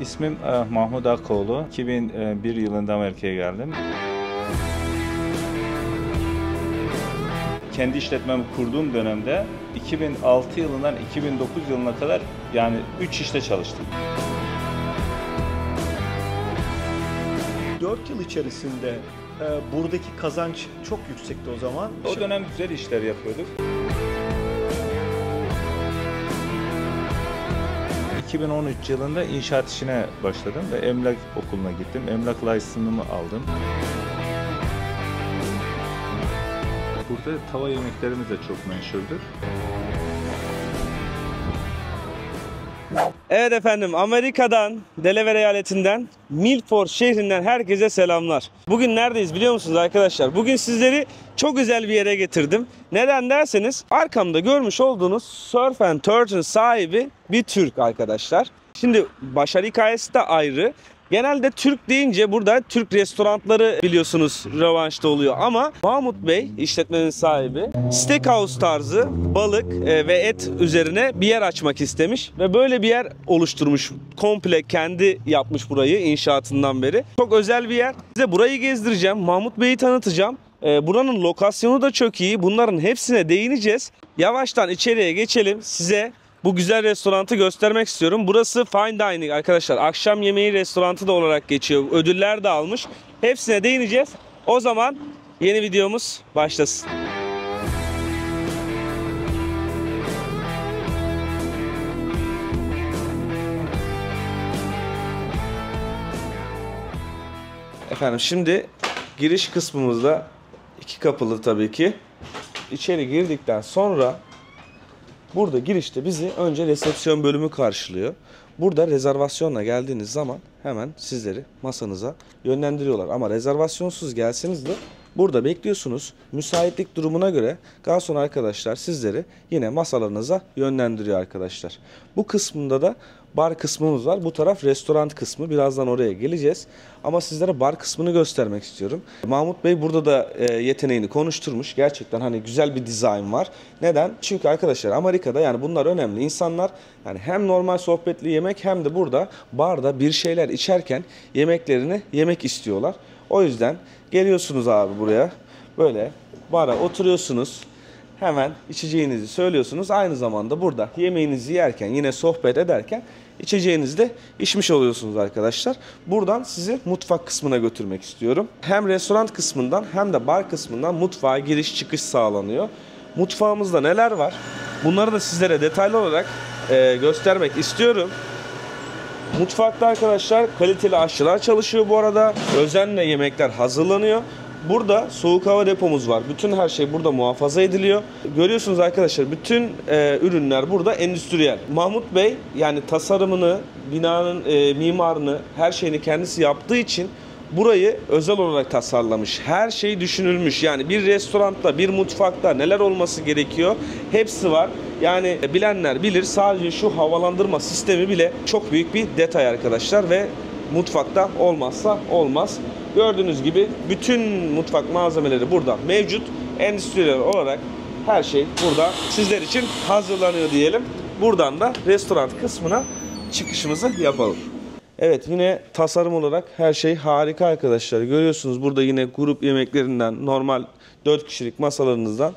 İsmim Mahmut Akoğlu. 2001 yılında Amerika'ya geldim. Kendi işletmemi kurduğum dönemde 2006 yılından 2009 yılına kadar yani 3 işte çalıştım. 4 yıl içerisinde buradaki kazanç çok yüksekti o zaman. O dönem güzel işler yapıyorduk. 2013 yılında inşaat işine başladım ve emlak okuluna gittim. Emlak lisansımı aldım. Burada tava yemeklerimiz de çok meşhurdur. Evet efendim, Amerika'dan, Delaware eyaletinden, Milford şehrinden herkese selamlar. Bugün neredeyiz biliyor musunuz arkadaşlar? Bugün sizleri çok güzel bir yere getirdim. Neden derseniz arkamda görmüş olduğunuz Surf and Turf'ün sahibi bir Türk arkadaşlar. Şimdi başarı hikayesi de ayrı. Genelde Türk deyince burada Türk restoranları biliyorsunuz revanşta oluyor ama Mahmut Bey, işletmenin sahibi, steakhouse tarzı balık ve et üzerine bir yer açmak istemiş ve böyle bir yer oluşturmuş. Komple kendi yapmış burayı inşaatından beri. Çok özel bir yer. Size burayı gezdireceğim. Mahmut Bey'i tanıtacağım. Buranın lokasyonu da çok iyi. Bunların hepsine değineceğiz. Yavaştan içeriye geçelim. Size bu güzel restoranı göstermek istiyorum. Burası fine dining arkadaşlar. Akşam yemeği restoranı da olarak geçiyor. Ödüller de almış. Hepsine değineceğiz. O zaman yeni videomuz başlasın. Efendim şimdi giriş kısmımızda iki kapılı tabii ki. İçeri girdikten sonra burada girişte bizi önce resepsiyon bölümü karşılıyor. Burada rezervasyonla geldiğiniz zaman hemen sizleri masanıza yönlendiriyorlar. Ama rezervasyonsuz gelseniz de burada bekliyorsunuz. Müsaitlik durumuna göre garson arkadaşlar sizleri yine masalarınıza yönlendiriyor arkadaşlar. Bu kısmında da bar kısmımız var. Bu taraf restoran kısmı. Birazdan oraya geleceğiz. Ama sizlere bar kısmını göstermek istiyorum. Mahmut Bey burada da yeteneğini konuşturmuş. Gerçekten hani güzel bir dizayn var. Neden? Çünkü arkadaşlar Amerika'da yani bunlar önemli insanlar. Yani hem normal sohbetli yemek hem de burada barda bir şeyler içerken yemeklerini yemek istiyorlar. O yüzden geliyorsunuz abi buraya. Böyle bara oturuyorsunuz. Hemen içeceğinizi söylüyorsunuz. Aynı zamanda burada yemeğinizi yerken yine sohbet ederken içeceğinizi de içmiş oluyorsunuz arkadaşlar. Buradan sizi mutfak kısmına götürmek istiyorum. Hem restoran kısmından hem de bar kısmından mutfağa giriş çıkış sağlanıyor. Mutfağımızda neler var? Bunları da sizlere detaylı olarak göstermek istiyorum. Mutfakta arkadaşlar kaliteli aşçılar çalışıyor bu arada. Özenle yemekler hazırlanıyor. Burada soğuk hava depomuz var. Bütün her şey burada muhafaza ediliyor. Görüyorsunuz arkadaşlar bütün ürünler burada endüstriyel. Mahmut Bey yani tasarımını, binanın mimarını, her şeyini kendisi yaptığı için burayı özel olarak tasarlamış. Her şey düşünülmüş. Yani bir restoranda, bir mutfakta neler olması gerekiyor hepsi var. Yani bilenler bilir, sadece şu havalandırma sistemi bile çok büyük bir detay arkadaşlar ve mutfakta olmazsa olmaz. Gördüğünüz gibi bütün mutfak malzemeleri burada mevcut. Endüstriyel olarak her şey burada sizler için hazırlanıyor diyelim. Buradan da restoran kısmına çıkışımızı yapalım. Evet, yine tasarım olarak her şey harika arkadaşlar. Görüyorsunuz burada yine grup yemeklerinden, normal 4 kişilik masalarınızdan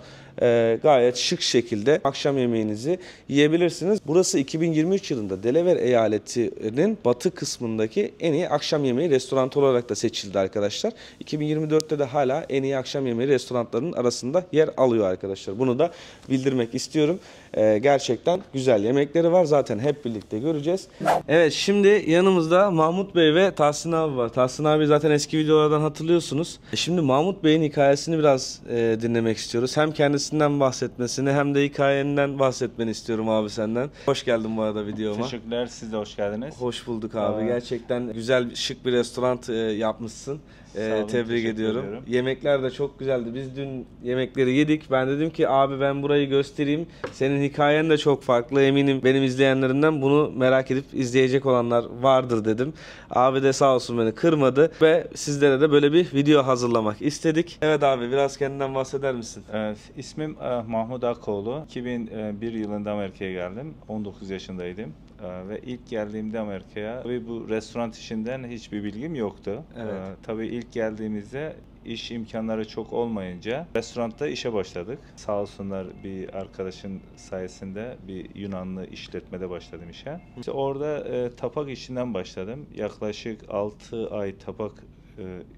gayet şık şekilde akşam yemeğinizi yiyebilirsiniz. Burası 2023 yılında Delaware eyaletinin batı kısmındaki en iyi akşam yemeği restoranı olarak da seçildi arkadaşlar. 2024'te de hala en iyi akşam yemeği restoranlarının arasında yer alıyor arkadaşlar. Bunu da bildirmek istiyorum. Gerçekten güzel yemekleri var. Zaten hep birlikte göreceğiz. Evet, şimdi yanımızda Mahmut Bey ve Tahsin abi var. Tahsin abi zaten eski videolardan hatırlıyorsunuz. Şimdi Mahmut Bey'in hikayesini biraz dinlemek istiyoruz. Hem kendisinden bahsetmesini hem de hikayenden bahsetmeni istiyorum abi senden. Hoş geldin bu arada videoma. Teşekkürler, siz de hoş geldiniz. Hoş bulduk abi. Gerçekten güzel, şık bir restoran yapmışsın. Olun, tebrik ediyorum. ediyorum. Yemekler de çok güzeldi. Biz dün yemekleri yedik. Ben dedim ki abi ben burayı göstereyim. Senin hikayen de çok farklı. Eminim benim izleyenlerimden bunu merak edip izleyecek olanlar vardır dedim. Abi de sağ olsun beni kırmadı ve sizlere de böyle bir video hazırlamak istedik. Evet abi, biraz kendinden bahseder misin? Evet, ismim Mahmut Akoğlu. 2001 yılında Amerika'ya geldim. 19 yaşındaydım. Ve ilk geldiğimde Amerika'ya tabii bu restoran işinden hiçbir bilgim yoktu. Evet. Tabii ilk geldiğimizde iş imkanları çok olmayınca restoranda işe başladık. Sağ olsunlar, bir arkadaşın sayesinde bir Yunanlı işletmede başladım işe. İşte orada tapak işinden başladım. Yaklaşık 6 ay tapak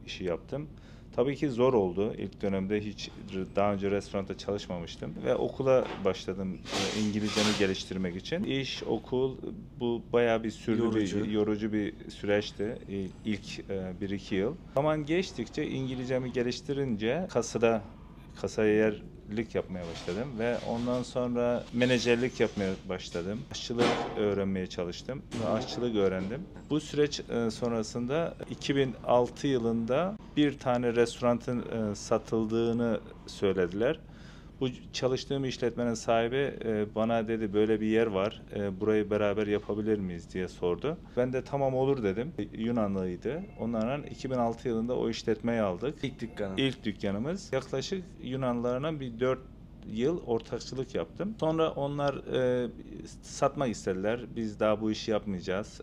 işi yaptım. Tabii ki zor oldu. İlk dönemde hiç daha önce restoranda çalışmamıştım ve okula başladım İngilizcemi geliştirmek için. İş, okul bu bayağı bir yorucu bir süreçti ilk 1-2 yıl. Zaman geçtikçe İngilizcemi geliştirince kasayerlik yapmaya başladım ve ondan sonra menajerlik yapmaya başladım. Aşçılık öğrenmeye çalıştım ve aşçılık öğrendim. Bu süreç sonrasında 2006 yılında bir tane restoranın satıldığını söylediler. Bu çalıştığım işletmenin sahibi bana dedi, böyle bir yer var, burayı beraber yapabilir miyiz diye sordu. Ben de tamam olur dedim. Yunanlıydı. Onlarla 2006 yılında o işletmeyi aldık. İlk dükkanımız. Yaklaşık Yunanlılarla bir 4 yıl ortakçılık yaptım. Sonra onlar satmak istediler. Biz daha bu işi yapmayacağız.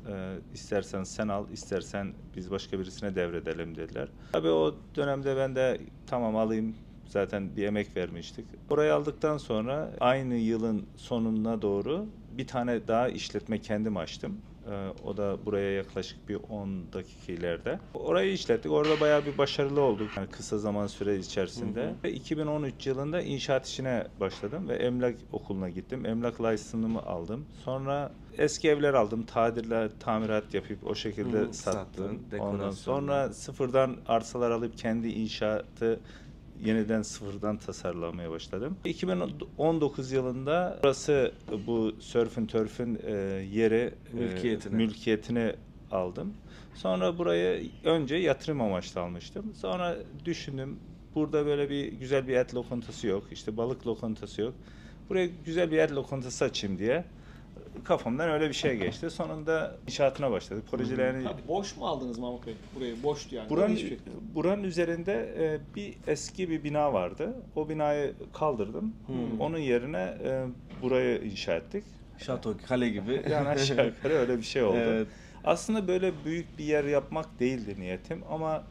İstersen sen al, istersen biz başka birisine devredelim dediler. Tabii o dönemde ben de tamam alayım. Zaten bir emek vermiştik. Orayı aldıktan sonra aynı yılın sonuna doğru bir tane daha işletme kendim açtım. O da buraya yaklaşık bir 10 dakika ileride. Orayı işlettik. Orada bayağı bir başarılı olduk. Yani kısa zaman süre içerisinde. Ve 2013 yılında inşaat işine başladım ve emlak okuluna gittim. Emlak lisansımı aldım. Sonra eski evler aldım. Tamirat yapıp o şekilde sattım. Ondan sonra sıfırdan arsalar alıp kendi inşaatı yeniden sıfırdan tasarlamaya başladım. 2019 yılında burası bu Surf and Turf'ün yeri mülkiyetini aldım. Sonra burayı önce yatırım amaçlı almıştım. Sonra düşündüm, burada böyle bir güzel bir et lokantası yok, işte balık lokantası yok. Buraya güzel bir et lokantası açayım diye kafamdan öyle bir şey geçti. Sonunda inşaatına başladık. Projelerini... Boş mu aldınız Mahmut Bey? Burayı boştu yani. Buranın üzerinde eski bir bina vardı. O binayı kaldırdım. Onun yerine burayı inşa ettik. Şato, kale gibi. Yani aşağı yukarı öyle bir şey oldu. Evet. Aslında böyle büyük bir yer yapmak değildi niyetim ama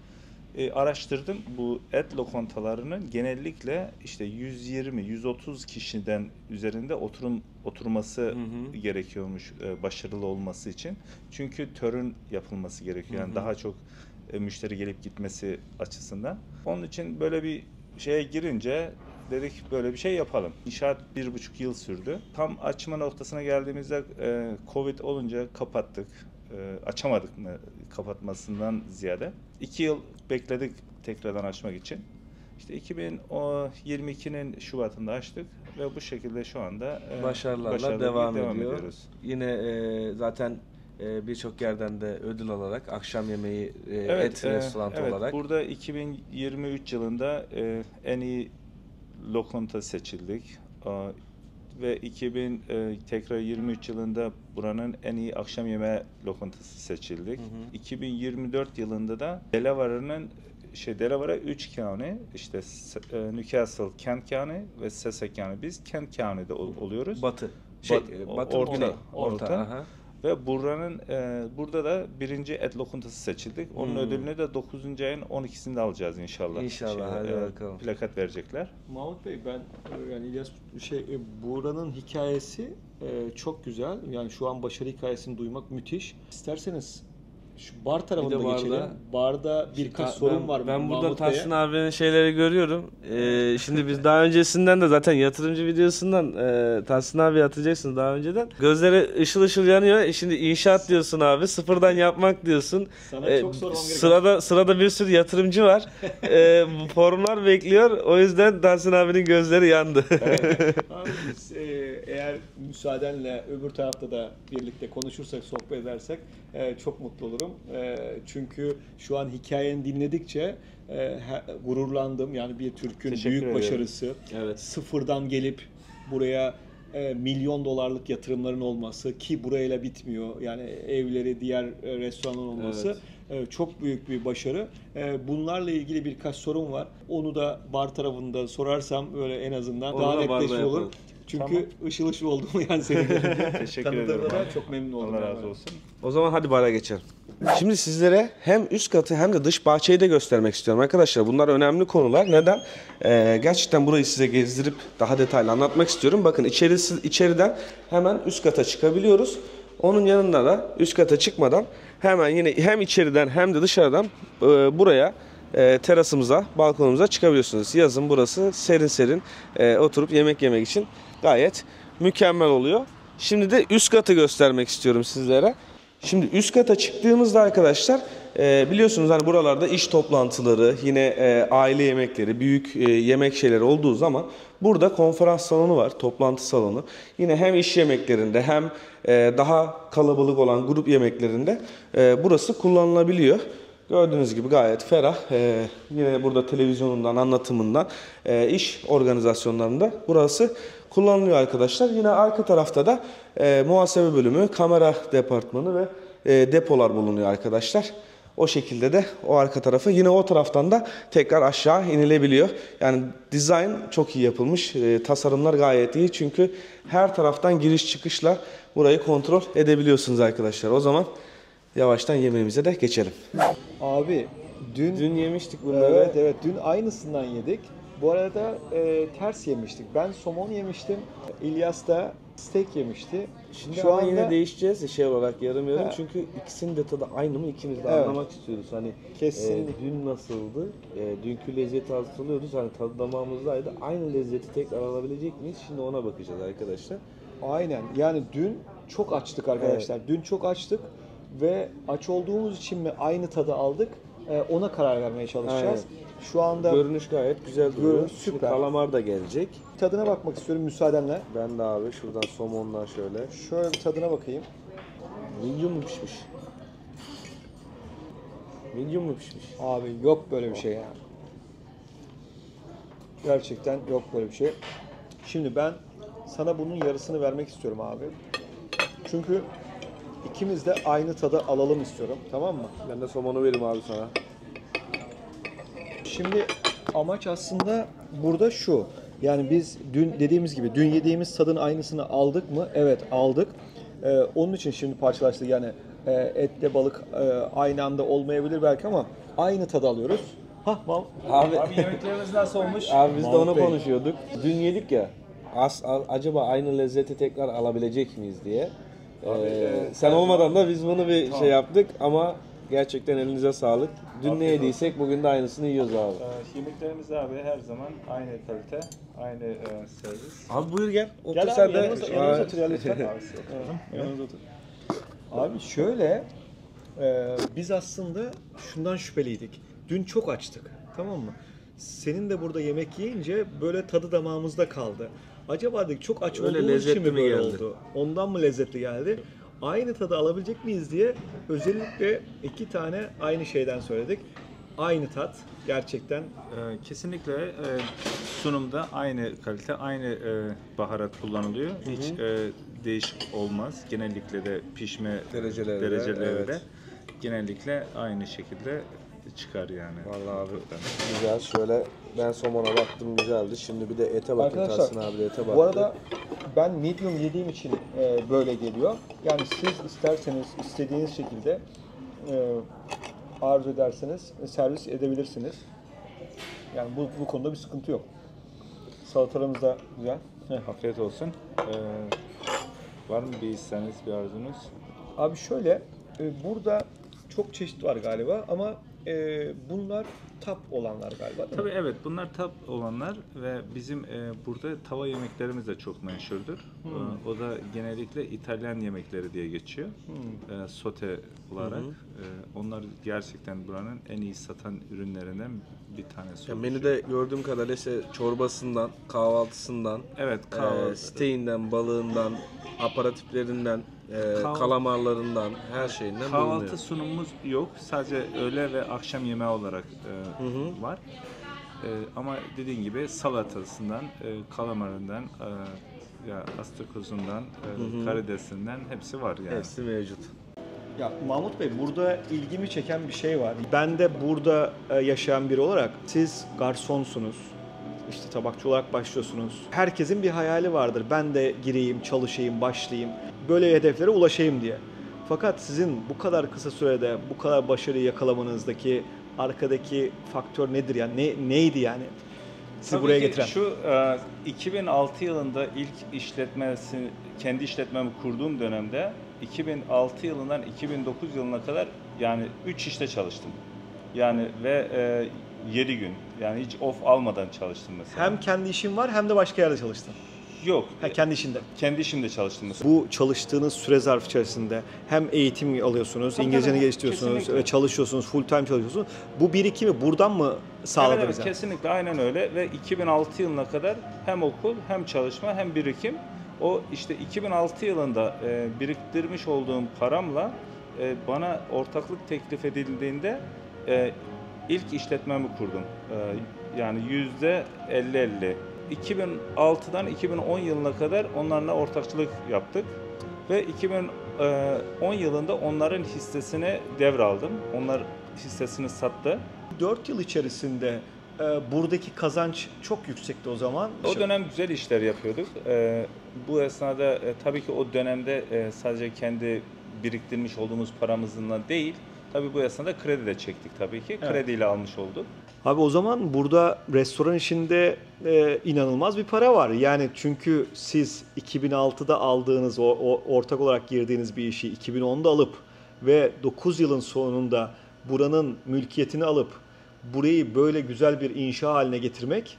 araştırdım. Bu et lokantalarının genellikle işte 120-130 kişiden üzerinde oturması gerekiyormuş başarılı olması için. Çünkü törün yapılması gerekiyor. Yani daha çok müşteri gelip gitmesi açısından. Onun için böyle bir şeye girince dedik böyle bir şey yapalım. İnşaat 1,5 yıl sürdü. Tam açma noktasına geldiğimizde Covid olunca kapattık. Açamadık mı kapatmasından ziyade. 2 yıl bekledik tekrardan açmak için. İşte 2022'nin Şubat'ında açtık ve bu şekilde şu anda başarılarla devam ediyoruz. Yine zaten birçok yerden de ödül alarak akşam yemeği et restoranı olarak. Burada 2023 yılında en iyi lokanta seçildik. Ve tekrar 23 yılında buranın en iyi akşam yemeği lokantası seçildik. 2024 yılında da Delaware 3 county, işte Newcastle, Kent County ve Sussex County. Biz Kent County'de oluyoruz. Batı, orta. Ve burada da birinci et lokantası seçildik. Onun ödülünü de 9. ayın 12'sinde alacağız inşallah. İnşallah, hadi bakalım. Plakat verecekler. Mahmut Bey, ben yani İlyas buranın hikayesi çok güzel. Yani şu an başarı hikayesini duymak müthiş. İsterseniz şu bar tarafında geçelim. Barda birkaç sorun var. Ben burada Tahsin abinin şeyleri görüyorum. Şimdi biz daha öncesinden de zaten yatırımcı videosundan Tahsin abi atacaksın daha önceden. Gözleri ışıl ışıl yanıyor. Şimdi inşaat diyorsun abi. Sıfırdan yapmak diyorsun. Sana çok sormam gerekiyor. Sırada bir sürü yatırımcı var. Formlar bekliyor. O yüzden Tahsin abinin gözleri yandı. Evet. Abi biz, eğer müsaadenle öbür tarafta da birlikte konuşursak, sohbet edersek çok mutlu olurum. Çünkü şu an hikayeni dinledikçe gururlandım. Yani bir Türk'ün büyük başarısı. Evet. Sıfırdan gelip buraya milyon dolarlık yatırımların olması, ki burayla bitmiyor. Yani evleri, diğer restoranların olması çok büyük bir başarı. Bunlarla ilgili birkaç sorun var. Onu da bar tarafında sorarsam böyle en azından daha netleşmiş olur. Çünkü ışıl ışıl oldum yani seni görünce. Teşekkür Tanıdığıma ederim da abi. çok memnun oldum. Allah yani. razı olsun. O zaman hadi bara geçelim. Şimdi sizlere hem üst katı hem de dış bahçeyi de göstermek istiyorum arkadaşlar. Bunlar önemli konular. Neden? Gerçekten burayı size gezdirip daha detaylı anlatmak istiyorum. Bakın içeriden hemen üst kata çıkabiliyoruz. Onun yanında da üst kata çıkmadan hemen yine hem içeriden hem de dışarıdan buraya terasımıza, balkonumuza çıkabiliyorsunuz. Yazın burası serin serin oturup yemek yemek için gayet mükemmel oluyor. Şimdi de üst katı göstermek istiyorum sizlere. Şimdi üst kata çıktığımızda arkadaşlar biliyorsunuz hani buralarda iş toplantıları, yine aile yemekleri, büyük yemek şeyleri olduğu zaman burada konferans salonu var, toplantı salonu. Yine hem iş yemeklerinde hem daha kalabalık olan grup yemeklerinde burası kullanılabiliyor. Gördüğünüz gibi gayet ferah. Yine burada televizyonundan, anlatımından, iş organizasyonlarında burası kullanılıyor arkadaşlar. Yine arka tarafta da muhasebe bölümü, kamera departmanı ve depolar bulunuyor arkadaşlar. O şekilde de o arka tarafı, yine o taraftan da tekrar aşağı inilebiliyor. Yani dizayn çok iyi yapılmış. Tasarımlar gayet iyi. Çünkü her taraftan giriş çıkışla burayı kontrol edebiliyorsunuz arkadaşlar. O zaman yavaştan yemeğimize de geçelim. Abi dün yemiştik bunları. evet dün aynısından yedik. Bu arada ters yemiştik. Ben somon yemiştim. İlyas da steak yemişti. Şimdi ama yine değişeceğiz ya şey olarak yarım yarım, çünkü ikisinin de tadı aynı mı ikimiz de Evet. anlamak istiyoruz. Hani Kesinlikle. dün nasıldı? Dünkü lezzeti hatırlıyoruz. Hani tadı damağımızdaydı. Aynı lezzeti tekrar alabilecek miyiz? Şimdi ona bakacağız arkadaşlar. Aynen. Yani dün çok açtık arkadaşlar. Dün çok açtık ve aç olduğumuz için mi aynı tadı aldık? Ona karar vermeye çalışacağız. Şu anda Görünüş gayet güzel duruyor. Görünüş Şimdi süper. kalamar da gelecek. tadına bakmak istiyorum müsaadenle. Ben de abi şuradan somondan şöyle. Şöyle bir tadına bakayım. Medium mu pişmiş? Medium mu pişmiş? Abi yok böyle bir şey ya. Gerçekten yok böyle bir şey. Şimdi ben sana bunun yarısını vermek istiyorum abi. Çünkü ikimiz de aynı tadı alalım istiyorum. Tamam mı? Ben de somonu vereyim abi sana. Şimdi amaç aslında burada şu. Yani biz dün dediğimiz gibi dün yediğimiz tadın aynısını aldık mı? Evet aldık. Onun için şimdi parçalaştık. Yani etle balık aynı anda olmayabilir belki ama aynı tadı alıyoruz. Abi Yemeklerimiz nasıl olmuş? Abi biz de Mahmut onu Bey. konuşuyorduk. Dün yedik ya. Acaba aynı lezzeti tekrar alabilecek miyiz diye. Sen olmadan da biz bunu bir şey yaptık ama gerçekten elinize sağlık. Dün ne yediysek bugün de aynısını yiyoruz abi. Yemeklerimiz abi her zaman aynı kalite, aynı servis. Abi buyur gel. Otur Gel sen abi de. yanımıza otur ya lütfen. Yanımıza otur. Abi şöyle biz aslında şundan şüpheliydik. Dün çok açtık. Tamam mı? Senin de burada yemek yiyince böyle tadı damağımızda kaldı. Acaba dedik çok aç Öyle olduğumuz için lezzetli mi mi böyle geldi? oldu? Ondan mı lezzetli geldi? Aynı tadı alabilecek miyiz diye özellikle 2 tane aynı şeyden söyledik. Aynı tat gerçekten. Kesinlikle sunumda aynı kalite, aynı baharat kullanılıyor. Hiç değişik olmaz. Genellikle de pişme dereceleri de genellikle aynı şekilde çıkar yani. Vallahi abi güzel. Şöyle ben somona baktım güzeldi. Şimdi bir de ete bakayım. Arkadaşlar, Tahsin abi de ete baktı. bu arada ben medium yediğim için böyle geliyor. Yani siz isterseniz istediğiniz şekilde arzu ederseniz servis edebilirsiniz. Yani bu konuda bir sıkıntı yok. Salatalarımız da güzel. Afiyet olsun. Var mı bir isteğiniz, bir arzunuz? Abi şöyle, burada çok çeşit var galiba ama bunlar tap olanlar galiba değil mi? Tabii evet, bunlar tap olanlar ve bizim burada tava yemeklerimiz de çok meşhurdur. O da genellikle İtalyan yemekleri diye geçiyor. Sote olarak. Onlar gerçekten buranın en iyi satan ürünlerinden bir tanesi. Ya olmuş. menüde gördüğüm kadarıyla işte çorbasından, kahvaltısından, Evet, kahvaltı. steğinden, balığından, aparatiflerinden, kalamarlarından, her şeyinden Kahvaltı bulunuyor. sunumumuz yok. Sadece öğle ve akşam yemeği olarak var. Ama dediğin gibi salatasından, kalamarından, ya astakozundan, karidesinden hepsi var yani. Hepsi mevcut. Ya Mahmut Bey, burada ilgimi çeken bir şey var. Ben de burada yaşayan biri olarak siz garsonsunuz. işte tabakçı olarak başlıyorsunuz. Herkesin bir hayali vardır. Ben de gireyim, çalışayım, başlayayım. Böyle hedeflere ulaşayım diye. Fakat sizin bu kadar kısa sürede bu kadar başarıyı yakalamanızdaki arkadaki faktör nedir yani? Neydi yani? Sizi Tabii buraya ki getiren. şu 2006 yılında ilk kendi işletmemi kurduğum dönemde 2006 yılından 2009 yılına kadar yani 3 işte çalıştım. Yani ve 7 gün yani hiç off almadan çalıştım mesela. Hem kendi işin var hem de başka yerde çalıştın. Yok. Kendi işinde. Kendi işimde çalıştım mesela. Bu çalıştığınız süre zarfı içerisinde hem eğitim alıyorsunuz, Tabii, İngilizceni tabii. geliştiriyorsunuz, Kesinlikle. çalışıyorsunuz, full time çalışıyorsunuz. Bu birikimi buradan mı sağladı Evet, bize? kesinlikle aynen öyle ve 2006 yılına kadar hem okul hem çalışma hem birikim. O işte 2006 yılında biriktirmiş olduğum paramla bana ortaklık teklif edildiğinde ilk işletmemi kurdum. Yani %50-50. 2006'dan 2010 yılına kadar onlarla ortakçılık yaptık ve 2010 yılında onların hissesini devraldım. Onlar hissesini sattı. 4 yıl içerisinde buradaki kazanç çok yüksekti o zaman. O dönem güzel işler yapıyorduk. Bu esnada tabii ki o dönemde sadece kendi biriktirmiş olduğumuz paramızdan değil, tabii bu esnada kredi de çektik tabii ki. Evet. Krediyle almış olduk. Abi o zaman burada restoran işinde inanılmaz bir para var. Yani çünkü siz 2006'da aldığınız, ortak olarak girdiğiniz bir işi 2010'da alıp ve 9 yılın sonunda buranın mülkiyetini alıp burayı böyle güzel bir inşa haline getirmek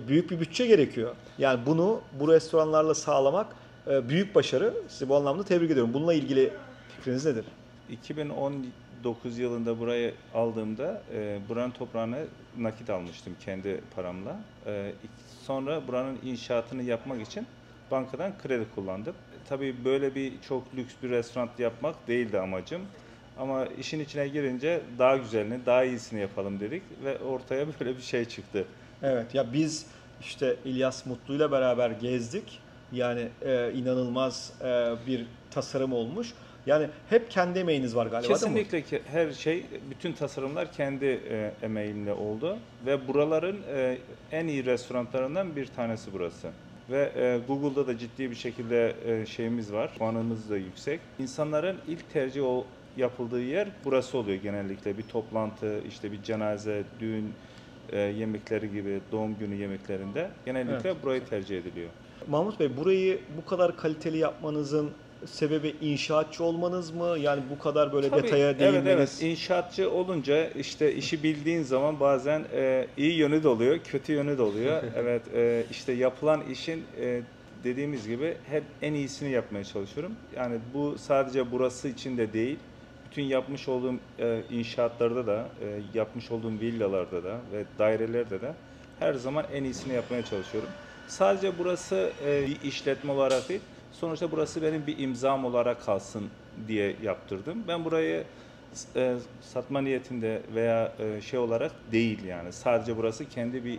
büyük bir bütçe gerekiyor. Yani bunu bu restoranlarla sağlamak büyük başarı. Sizi bu anlamda tebrik ediyorum. Bununla ilgili fikriniz nedir? 2019 yılında burayı aldığımda buranın toprağını nakit almıştım kendi paramla. Sonra buranın inşaatını yapmak için bankadan kredi kullandım. Tabii böyle bir çok lüks bir restoran yapmak değildi amacım. Ama işin içine girince daha güzelini, daha iyisini yapalım dedik ve ortaya böyle bir şey çıktı. Evet ya biz işte İlyas Mutlu'yla beraber gezdik. Yani inanılmaz bir tasarım olmuş. Yani hep kendi emeğiniz var galiba değil mi? Kesinlikle ki her şey, bütün tasarımlar kendi emeğimle oldu ve buraların en iyi restoranlarından bir tanesi burası. Ve Google'da da ciddi bir şekilde şeyimiz var, puanımız da yüksek. İnsanların ilk tercih yapıldığı yer burası oluyor genellikle. Bir toplantı, işte bir cenaze, düğün yemekleri gibi, doğum günü yemeklerinde genellikle burayı tercih ediliyor. Mahmut Bey burayı bu kadar kaliteli yapmanızın sebebi inşaatçı olmanız mı? Yani bu kadar böyle Tabii, detaya değinmeniz. evet. İnşaatçı olunca işte işi bildiğin zaman bazen iyi yönü de oluyor, kötü yönü de oluyor. Evet, işte yapılan işin dediğimiz gibi hep en iyisini yapmaya çalışıyorum. Yani bu sadece burası için de değil, bütün yapmış olduğum inşaatlarda da, yapmış olduğum villalarda da ve dairelerde de her zaman en iyisini yapmaya çalışıyorum. Sadece burası bir işletme olarak değil, sonuçta burası benim bir imzam olarak kalsın diye yaptırdım. Ben burayı satma niyetinde veya şey olarak değil yani. Sadece burası kendi bir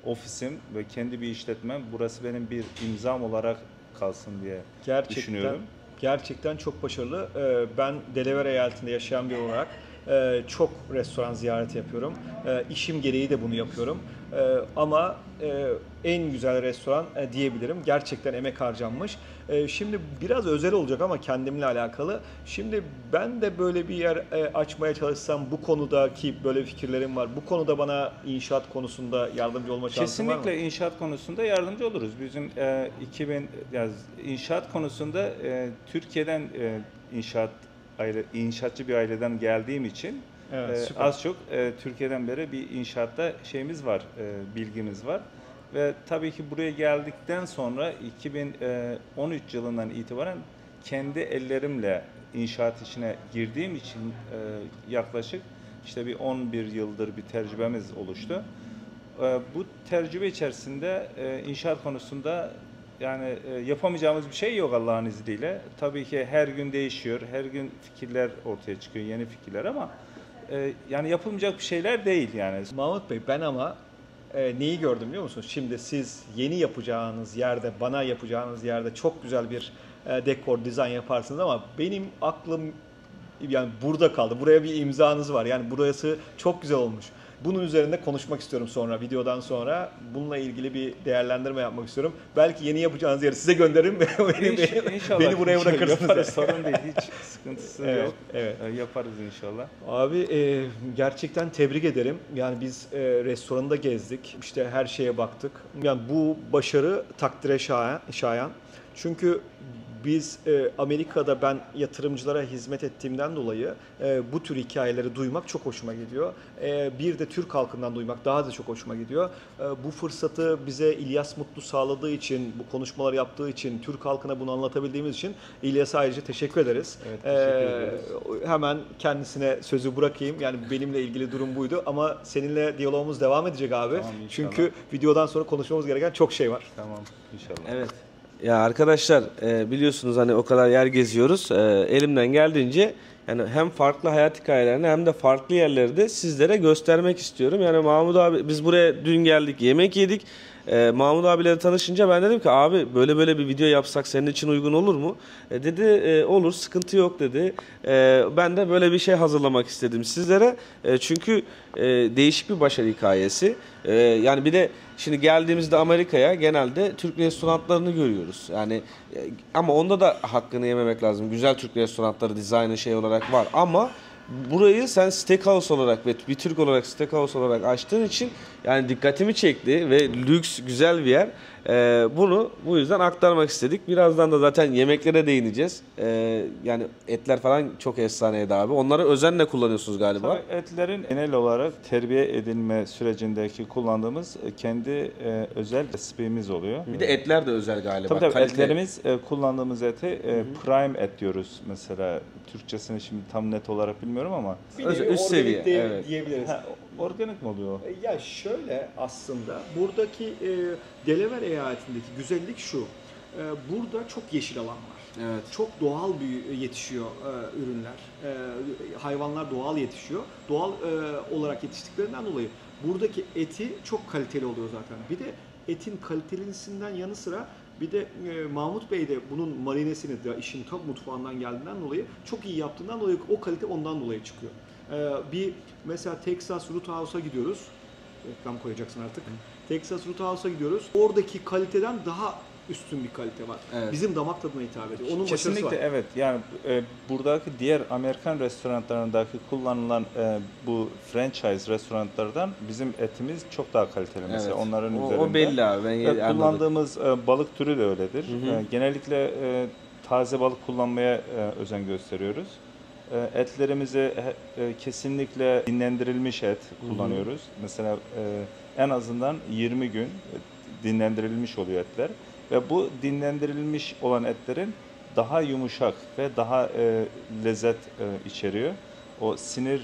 ofisim ve kendi bir işletmem. Burası benim bir imzam olarak kalsın diye düşünüyorum. Gerçekten çok başarılı. Ben Delaware eyaletinde yaşayan biri olarak çok restoran ziyareti yapıyorum. İşim gereği de bunu yapıyorum. Ama en güzel restoran diyebilirim. Gerçekten emek harcanmış. Şimdi biraz özel olacak ama kendimle alakalı. Şimdi ben de böyle bir yer açmaya çalışsam bu konuda ki böyle fikirlerim var. Bu konuda bana inşaat konusunda yardımcı olma şansın var mı? Kesinlikle inşaat konusunda yardımcı oluruz. Bizim inşaat konusunda Türkiye'den inşaatçı bir aileden geldiğim için Evet, süper. az çok Türkiye'den beri bir inşaatta şeyimiz var, bilgimiz var. Ve tabii ki buraya geldikten sonra 2013 yılından itibaren kendi ellerimle inşaat işine girdiğim için yaklaşık işte bir 11 yıldır bir tecrübemiz oluştu. Bu tecrübe içerisinde inşaat konusunda yani yapamayacağımız bir şey yok Allah'ın izniyle. Tabii ki her gün değişiyor, her gün fikirler ortaya çıkıyor, yeni fikirler ama yani yapılmayacak bir şeyler değil yani. Mahmut Bey ben ama neyi gördüm biliyor musunuz? Şimdi siz yeni yapacağınız yerde, bana yapacağınız yerde çok güzel bir dekor, dizayn yaparsınız ama benim aklım yani burada kaldı. Buraya bir imzanız var. Yani burası çok güzel olmuş. Bunun üzerinde konuşmak istiyorum sonra, videodan sonra. Bununla ilgili bir değerlendirme yapmak istiyorum. Belki yeni yapacağınız yeri size gönderirim. İnşallah. Beni buraya bırakırsınız. Yaparız, sorun değil. Hiç sıkıntısı Evet, yok. evet. Yaparız inşallah. Abi gerçekten tebrik ederim. Yani biz restoranda gezdik. İşte her şeye baktık. Yani bu başarı takdire şayan. Çünkü biz Amerika'da ben yatırımcılara hizmet ettiğimden dolayı bu tür hikayeleri duymak çok hoşuma gidiyor. Bir de Türk halkından duymak daha da çok hoşuma gidiyor. Bu fırsatı bize İlyas Mutlu sağladığı için, bu konuşmaları yaptığı için, Türk halkına bunu anlatabildiğimiz için İlyas'a ayrıca teşekkür ederiz. Evet, teşekkür ederiz. Hemen kendisine sözü bırakayım. Yani benimle ilgili durum buydu ama seninle diyalogumuz devam edecek abi. Tamam, inşallah. Çünkü videodan sonra konuşmamız gereken çok şey var. Tamam inşallah. Evet. Ya arkadaşlar biliyorsunuz hani o kadar yer geziyoruz. Elimden geldiğince yani hem farklı hayat hikayelerini hem de farklı yerleri de sizlere göstermek istiyorum. Yani Mahmut abi biz buraya dün geldik, yemek yedik. Mahmut abiyle tanışınca ben dedim ki abi böyle bir video yapsak senin için uygun olur mu? Dedi olur, sıkıntı yok dedi. Ben de böyle bir şey hazırlamak istedim sizlere. Çünkü değişik bir başarı hikayesi. Yani bir de şimdi geldiğimizde Amerika'ya genelde Türk restoranlarını görüyoruz. Yani ama onda da hakkını yememek lazım. Güzel Türk restoranları, dizaynı şey olarak var ama burayı sen steakhouse olarak ve bir Türk olarak steakhouse olarak açtığın için yani dikkatimi çekti ve lüks güzel bir yer. Bunu bu yüzden aktarmak istedik. Birazdan da zaten yemeklere değineceğiz. Yani etler falan çok efsaneydi abi. Onları özenle kullanıyorsunuz galiba. Tabii etlerin genel olarak terbiye edilme sürecindeki kullandığımız kendi özel resipimiz oluyor. Bir de etler de özel galiba. Tabii Kalite. etlerimiz kullandığımız eti prime et diyoruz mesela. Türkçesini şimdi tam net olarak bilmiyorum ama. Üst seviye, evet. Diyebiliriz. Organik mi oluyor? Ya şöyle aslında buradaki Delaware eyaletindeki güzellik şu. Burada çok yeşil alan var. Evet. Çok doğal yetişiyor ürünler. Hayvanlar doğal yetişiyor. Doğal olarak yetiştiklerinden dolayı buradaki eti çok kaliteli oluyor zaten. Bir de etin kalitelisinden yanı sıra bir de Mahmut Bey de bunun marinesini de işin top mutfağından geldiğinden dolayı çok iyi yaptığından dolayı o kalite ondan dolayı çıkıyor. Bir mesela Texas Roadhouse'a gidiyoruz. Reklam koyacaksın artık. Texas Roadhouse'a gidiyoruz. Oradaki kaliteden daha üstün bir kalite var. Evet. Bizim damak tadına hitap ediyor. Onun başarısı Kesinlikle var. evet. Yani buradaki diğer Amerikan restoranlarındaki kullanılan bu franchise restoranlardan bizim etimiz çok daha kaliteli. Mesela Evet. onların O üzerinde. belli abi. Ben anladım. Kullandığımız balık türü de öyledir. Genellikle taze balık kullanmaya özen gösteriyoruz. Etlerimizi kesinlikle dinlendirilmiş et kullanıyoruz. Mesela en azından 20 gün dinlendirilmiş oluyor etler. Ve bu dinlendirilmiş olan etlerin daha yumuşak ve daha lezzet içeriyor. O sinir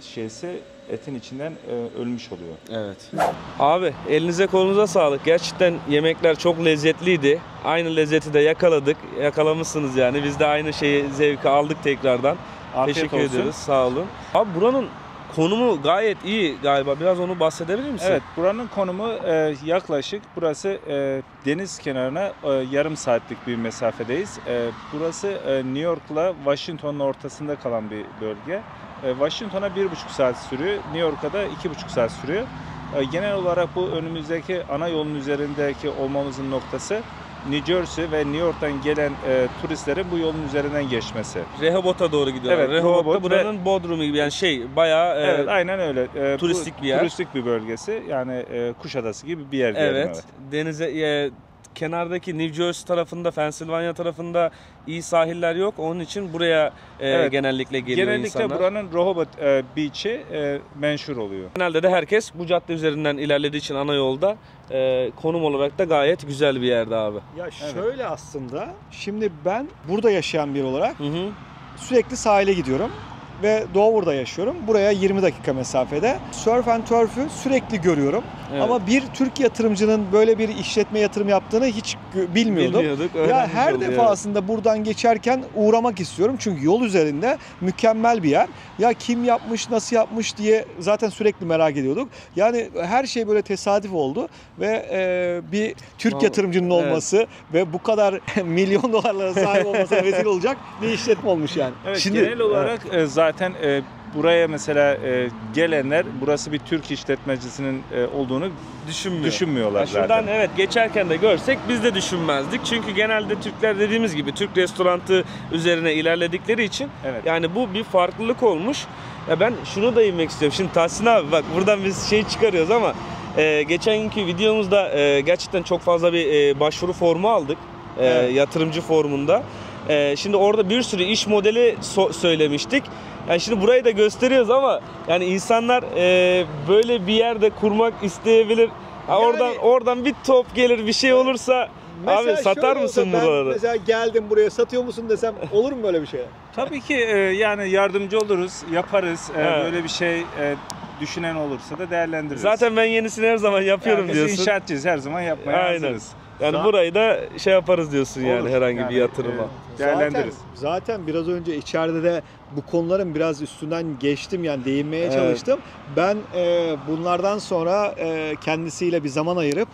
şeysi etin içinden ölmüş oluyor. Evet. Abi elinize kolunuza sağlık. Gerçekten yemekler çok lezzetliydi. Aynı lezzeti de yakaladık. Yakalamışsınız yani. Biz de aynı şeyi zevki aldık tekrardan. Afiyet Teşekkür olsun. ediyoruz. Sağ olun. Abi buranın konumu gayet iyi galiba. Biraz onu bahsedebilir misin? Evet, buranın konumu yaklaşık burası deniz kenarına yarım saatlik bir mesafedeyiz. Burası New York'la Washington'un ortasında kalan bir bölge. Washington'a 1,5 saat sürüyor, New York'a da 2,5 saat sürüyor. Genel olarak bu önümüzdeki ana yolun üzerindeki olmamızın noktası New Jersey ve New York'tan gelen turistlerin bu yolun üzerinden geçmesi. Rehobot'a doğru gidiyorlar. Evet, Rehoboth da Rehoboth buranın Bodrum'u gibi yani şey bayağı Evet, aynen öyle. turistik Bu bir yer. Turistik bir bölgesi. Yani Kuşadası gibi bir yer diyelim. evet. Denize kenardaki New Jersey tarafında, Pennsylvania tarafında iyi sahiller yok. Onun için buraya Evet. genellikle geliyor Genellikle insanlar. buranın Rehoboth Beach'i menşhur oluyor. Genelde de herkes bu cadde üzerinden ilerlediği için ana yolda konum olarak da gayet güzel bir yerde abi. Ya şöyle aslında şimdi ben burada yaşayan biri olarak Hı hı. sürekli sahile gidiyorum ve Dover'da yaşıyorum. Buraya 20 dakika mesafede. Surf and Turf'ü sürekli görüyorum. Evet. Ama bir Türk yatırımcının böyle bir işletme yatırım yaptığını hiç bilmiyordum. Bilmiyorduk, Ya öğrenmiş her olduk, defasında buradan geçerken uğramak istiyorum. Çünkü yol üzerinde mükemmel bir yer. Ya kim yapmış, nasıl yapmış diye zaten sürekli merak ediyorduk. Yani her şey böyle tesadüf oldu ve bir Türk Vallahi, yatırımcının olması ve bu kadar milyon dolarlara sahip olmasına vesile olacak bir işletme olmuş yani. Evet, Şimdi- genel olarak zaten buraya mesela gelenler burası bir Türk işletmecisinin olduğunu düşünmüyorlar Şuradan zaten. evet geçerken de görsek biz de düşünmezdik. Çünkü genelde Türkler dediğimiz gibi Türk restorantı üzerine ilerledikleri için Evet. yani bu bir farklılık olmuş. Ya ben şunu da inmek istiyorum. Şimdi Tahsin abi bak buradan biz şey çıkarıyoruz ama geçen günkü videomuzda gerçekten çok fazla bir başvuru formu aldık. Evet. Yatırımcı formunda. Şimdi orada bir sürü iş modeli söylemiştik. Yani şimdi burayı da gösteriyoruz ama yani insanlar böyle bir yerde kurmak isteyebilir. Ha, Yani- oradan bir top gelir bir şey olursa Mesela abi satar şöyle mısın olsa ben buraları? mesela geldim buraya satıyor musun desem olur mu böyle bir şey? Tabii ki yani yardımcı oluruz, yaparız. Evet. Böyle bir şey düşünen olursa da değerlendiririz. Zaten ben yenisini her zaman yapıyorum yani biz diyorsun. inşaatçıyız, her zaman yapmaya Aynen. hazırız. Yani burayı da şey yaparız diyorsun yani Olur. herhangi bir Yani, yatırıma. Değerlendiririz. Zaten biraz önce içeride de bu konuların biraz üstünden geçtim yani değinmeye Evet. çalıştım. Ben bunlardan sonra kendisiyle bir zaman ayırıp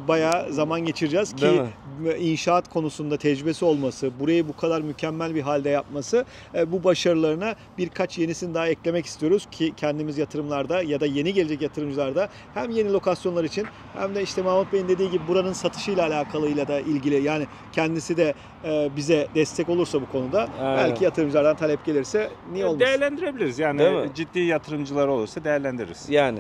bayağı zaman geçireceğiz Değil ki inşaat konusunda tecrübesi olması, burayı bu kadar mükemmel bir halde yapması bu başarılarına birkaç yenisini daha eklemek istiyoruz ki kendimiz yatırımlarda ya da yeni gelecek yatırımcılarda hem yeni lokasyonlar için hem de işte Mahmut Bey'in dediği gibi buranın satışıyla alakalıyla da ilgili yani kendisi de bize destek olursa bu konuda Aynen. belki yatırımcılardan talep gelirse niye olmasın? Değerlendirebiliriz yani Değil mi? ciddi yatırımcılar olursa değerlendiririz. Yani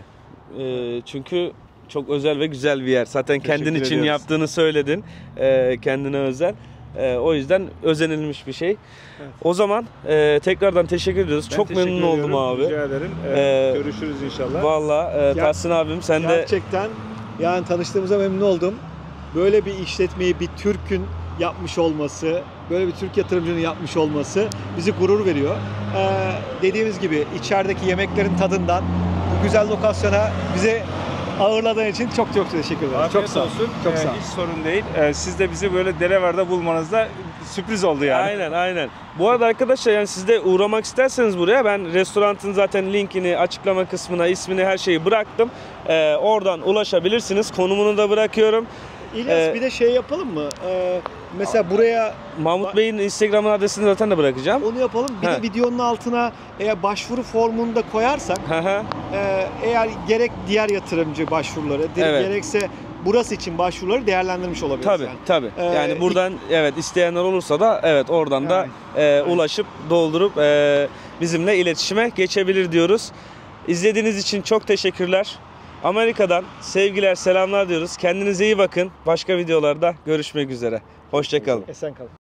çünkü çok özel ve güzel bir yer. Zaten kendin Teşekkür için ediyoruz. yaptığını söyledin. Kendine özel. O yüzden özenilmiş bir şey. Evet. O zaman tekrardan teşekkür ediyoruz. Ben çok teşekkür memnun oldum ediyorum, abi. Rica ederim. Görüşürüz inşallah. Valla Tahsin abim sen de Gerçekten yani tanıştığımıza memnun oldum. Böyle bir işletmeyi bir Türk'ün yapmış olması, böyle bir Türk yatırımcının yapmış olması bizi gurur veriyor. Dediğimiz gibi içerideki yemeklerin tadından bu güzel lokasyona bizi ağırladığın için çok çok teşekkür ederim. Afiyet Çok sağ ol. olsun. Çok sağ ol. Hiç sorun değil. Siz de bizi böyle Derevar'da bulmanızda sürpriz oldu yani. Aynen. Bu arada arkadaşlar yani siz de uğramak isterseniz buraya ben restoranın zaten linkini açıklama kısmına ismini her şeyi bıraktım. Oradan ulaşabilirsiniz. Konumunu da bırakıyorum. İlyas bir de şey yapalım mı? Mesela buraya Mahmut Bey'in Instagram adresini zaten de bırakacağım. onu yapalım. Bir He. de videonun altına eğer başvuru formunu da koyarsak Hı hı. eğer gerek diğer yatırımcı başvuruları Evet. gerekse burası için başvuruları değerlendirmiş olabiliriz. Tabii. Yani. Yani buradan evet isteyenler olursa da evet oradan da ulaşıp doldurup bizimle iletişime geçebilir diyoruz. İzlediğiniz için çok teşekkürler. Amerika'dan sevgiler, selamlar diyoruz. Kendinize iyi bakın. Başka videolarda görüşmek üzere. Hoşça kalın. Esen kalın.